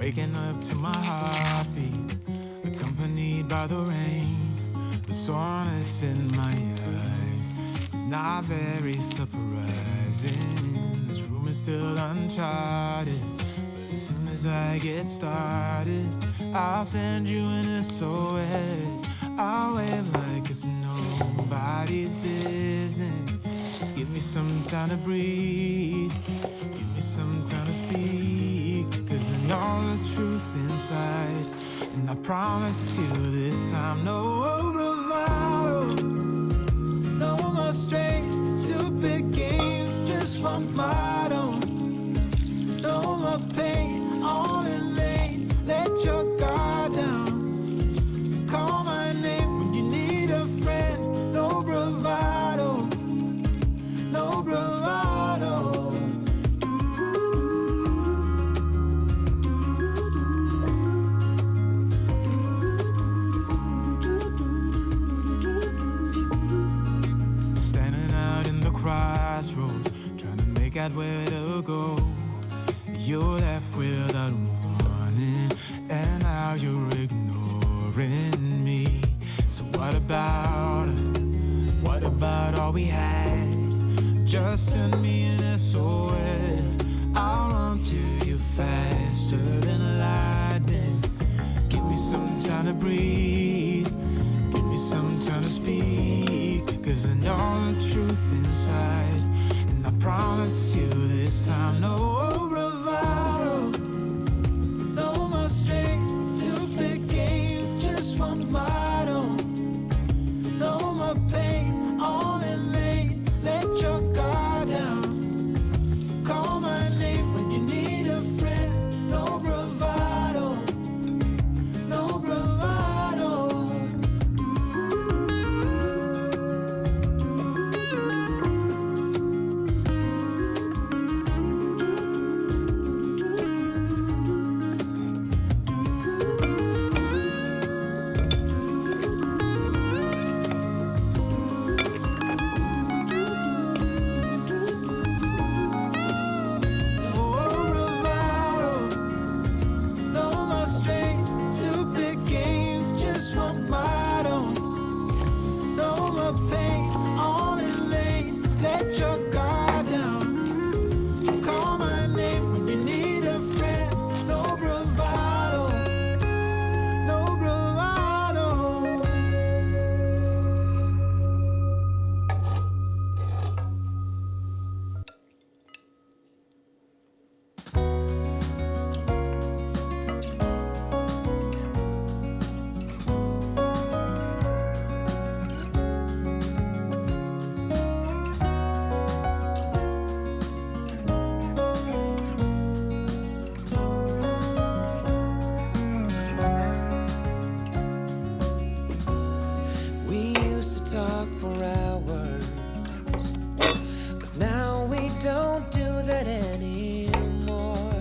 Waking up to my heartbeat, accompanied by the rain. The soreness in my eyes is not very surprising. This room is still uncharted, but as soon as I get started, I'll send you an SOS. I'll wait like it's nobody's business. Give me some time to breathe, give me some time to speak, 'cause I know the truth inside, and I promise you this time, no bravado, no more strange, stupid games, just one motto. No more pain, all in vain, let your guard down. Call my name when you need a friend, no bravado, no bravado. Standing out in the crossroads, trying to make out where to go. You're left without warning, and now you're ignoring me. So what about us? What about all we had? Just send me an SOS. I'll run to you faster than lightning. Give me some time to breathe, give me some time to speak, 'cause I know the truth inside, and I promise you this time, no bravado, no more strange, stupid games, just one motto. No more pain, all in vain, let your guard down. Call my name when you need a friend, no bravado, no bravado. Don't do that anymore.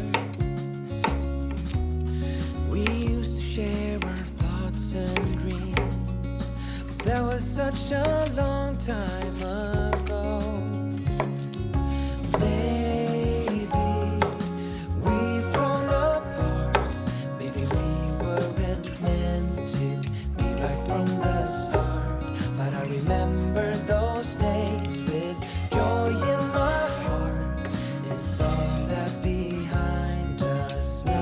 We used to share our thoughts and dreams, but that was such a long time ago. Maybe we've grown apart. Maybe we weren't meant to be right from the start. But I remember those days with joy in my heart. It's all that behind us now.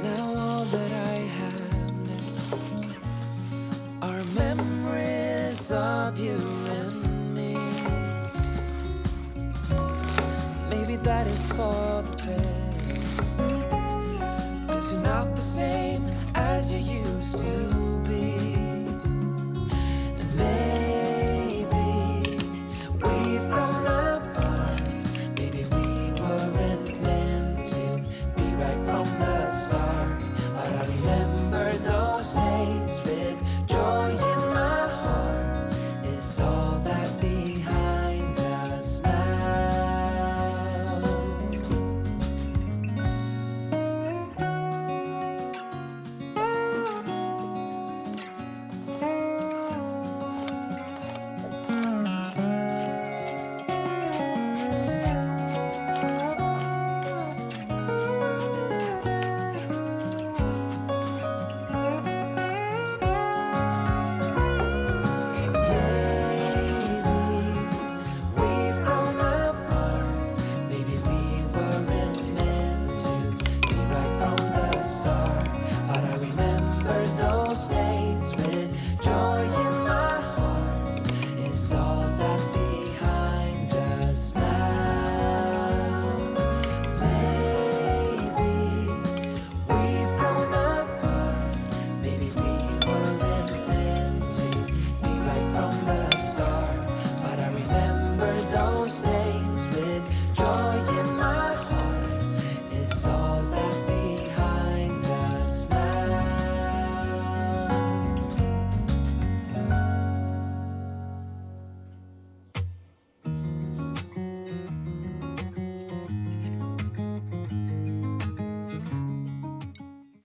Now all that I have left are memories of you and me. Maybe that is for the best.